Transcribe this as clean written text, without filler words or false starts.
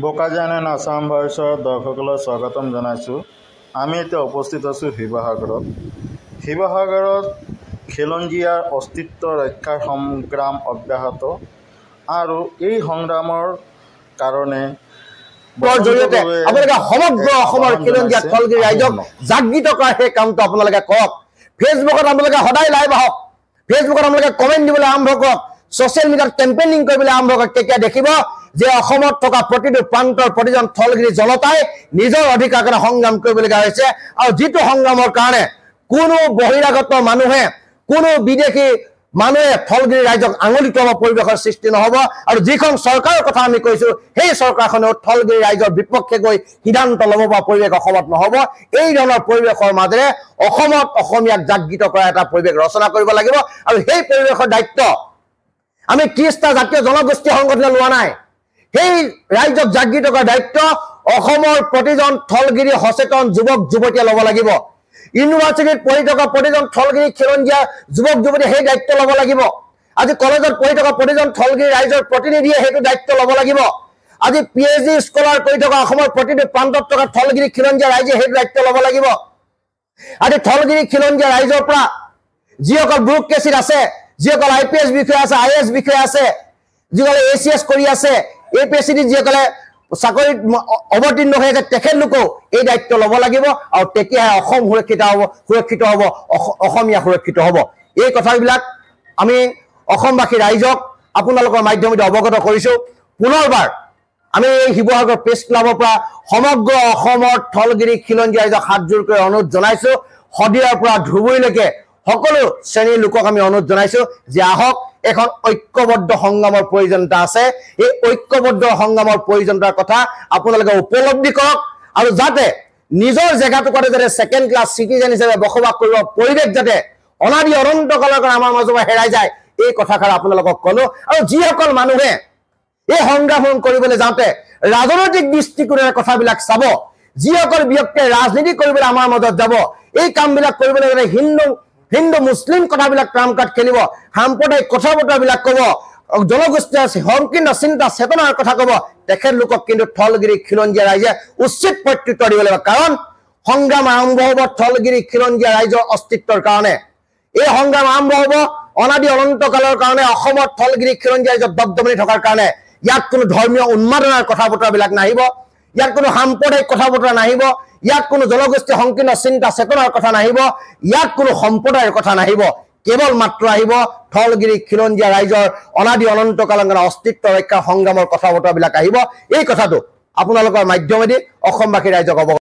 বোকাজানেন আসাম ভয়েসৰ দৰ্শকলৈ স্বাগতম জনাইছোঁ। আমি এতিয়া উপস্থিত আছোঁ শিৱসাগৰত। শিৱসাগৰত খিলঞ্জীয়াৰ অস্তিত্ব ৰক্ষাৰ সংগ্ৰাম অব্যাহত আৰু এই সংগ্ৰামৰ কাৰণে জৰিয়তে আপোনালোকে সমগ্ৰ অসমৰ খিলঞ্জীয়া থলগিৰি ৰাইজক জাগৃত কৰাৰ সেই কামটো আপোনালোকে কৰক। ফেচবুকত আপোনালোকে সদায় লাইভ আহক, ফেচবুকত আপোনালোকে কমেণ্ট দিবলৈ আৰম্ভ কৰক, ছ'চিয়েল মিডিয়াত কেম্পেইনিং কৰিবলৈ আৰম্ভ কৰক। তেতিয়া দেখিব যে অসমত থকা প্ৰতিটো প্ৰান্তৰ প্ৰতিজন থলগিৰি জনতাই নিজৰ অধিকাৰ কাৰণে সংগ্ৰাম কৰিবলগীয়া হৈছে। আৰু যিটো সংগ্ৰামৰ কাৰণে কোনো বহিৰাগত মানুহে, কোনো বিদেশী মানুহে থলগিৰি ৰাইজক আঙুলি টুৱাব পৰিৱেশৰ সৃষ্টি নহ'ব। আৰু যিখন চৰকাৰৰ কথা আমি কৈছোঁ, সেই চৰকাৰখনেও থলগিৰি ৰাইজৰ বিপক্ষে গৈ সিদ্ধান্ত ল'ব পৰা পৰিৱেশ অসমত নহ'ব। এই ধৰণৰ পৰিৱেশৰ মাজেৰে অসমত অসমীয়াক জাগৃত কৰা এটা পৰিৱেশ ৰচনা কৰিব লাগিব। আৰু সেই পৰিৱেশৰ দায়িত্ব আমি 30টা জাতীয় জনগোষ্ঠী সংগঠনে লোৱা নাই। সেই ৰাইজক জাগৃত কৰাৰ দায়িত্ব অসমৰ প্ৰতিজন থলগিৰি সচেতন যুৱক যুৱতীয়ে ল'ব লাগিব। ইউনিভাৰ্চিটিত পঢ়ি থকা প্ৰতিজন থলগিৰি খিলঞ্জীয়া যুৱক যুৱতীয়ে সেই দায়িত্ব ল'ব লাগিব। আজি কলেজত পঢ়ি থকা প্ৰতিজন থলগিৰি ৰাইজৰ প্ৰতিনিধিয়ে সেইটো দায়িত্ব ল'ব লাগিব। আজি PhD স্কলাৰ কৰি থকা অসমৰ প্ৰতিটো প্ৰান্তত থকা থলগিৰি খিলঞ্জীয়া ৰাইজে সেইটো দায়িত্ব ল'ব লাগিব। আজি থলগিৰি খিলঞ্জীয়া ৰাইজৰ পৰা যিসকল ব্যুৰ'ক্ৰেচিত আছে, যিসকল IPS বিষয়া আছে, IAS বিষয়া আছে, যিসকলে ACS কৰি আছে, APSCত যিসকলে চাকৰিত অৱতীৰ্ণ হৈ আছে, তেখেতলোকেও এই দায়িত্ব ল'ব লাগিব। আৰু তেতিয়াহে অসম সুৰক্ষিত হ'ব, অসমীয়া সুৰক্ষিত হ'ব। এই কথাবিলাক আমি অসমবাসী ৰাইজক আপোনালোকৰ মাধ্যমেৰে অৱগত কৰিছোঁ। পুনৰবাৰ আমি এই শিৱসাগৰ প্ৰেছ ক্লাবৰ পৰা সমগ্ৰ অসমৰ থলগিৰি খিলঞ্জীয়া ৰাইজক হাতযোৰ কৰি অনুৰোধ জনাইছোঁ। শদিয়াৰ পৰা ধুবুৰীলৈকে সকলো শ্ৰেণীৰ লোকক আমি অনুৰোধ জনাইছোঁ যে আহক, এখন ঐক্যবদ্ধ সংগ্ৰামৰ প্ৰয়োজনীয়তা আছে। এই ঐক্যবদ্ধ সংগ্ৰামৰ প্ৰয়োজনীয়তাৰ কথা আপোনালোকে উপলব্ধি কৰক আৰু যাতে নিজৰ জেগাটুকুৰাতে যাতে ছেকেণ্ড ক্লাছ চিটিজেন হিচাপে বসবাস কৰিব পৰিৱেশ যাতে অনাদি অনন্তকালৰ কাৰণে আমাৰ মাজৰ পৰা হেৰাই যায়, এই কথাষাৰ আপোনালোকক ক'লো। আৰু যিসকল মানুহে এই সংগ্ৰাম কৰিবলৈ যাওঁতে ৰাজনৈতিক দৃষ্টিকোণেৰে কথাবিলাক চাব, যিসকল ব্যক্তিয়ে ৰাজনীতি কৰিবলৈ আমাৰ মাজত যাব, এই কামবিলাক কৰিবলৈ গ'লে হিন্দু মুছলিম কথাবিলাক ট্ৰাম্প কাৰ্ড খেলিব, সাম্প্ৰদায়িক কথা বতৰাবিলাক ক'ব, জনগোষ্ঠীয় সংকীৰ্ণ চিন্তা চেতনাৰ কথা ক'ব, তেখেতলোকক কিন্তু থলগিৰি খিলঞ্জীয়া ৰাইজে উচিত প্ৰত্যুত্তৰ দিব লাগিব। কাৰণ সংগ্ৰাম আৰম্ভ হ'ব থলগিৰি খিলঞ্জীয়া ৰাইজৰ অস্তিত্বৰ কাৰণে। এই সংগ্ৰাম আৰম্ভ হ'ব অনাদি অনন্তকালৰ কাৰণে, অসমত থলগিৰি খিলঞ্জীয়া ৰাইজৰ দবদবনি থকাৰ কাৰণে। ইয়াত কোনো ধৰ্মীয় উন্মাদনাৰ কথা বতৰাবিলাক নাহিব, ইয়াত কোনো সাম্প্ৰদায়িক কথা বতৰা নাহিব, ইয়াত কোনো জনগোষ্ঠীয় সংকীৰ্ণ চিন্তা চেতনাৰ কথা নাহিব, ইয়াত কোনো সম্প্ৰদায়ৰ কথা নাহিব। কেৱল মাত্ৰ আহিব থলগিৰি খিলঞ্জীয়া ৰাইজৰ অনাদি অনন্তকালৰ কাৰণে অস্তিত্ব ৰক্ষা সংগ্ৰামৰ কথা বতৰাবিলাক আহিব। এই কথাটো আপোনালোকৰ মাধ্যমেদি অসমবাসী ৰাইজক অৱগত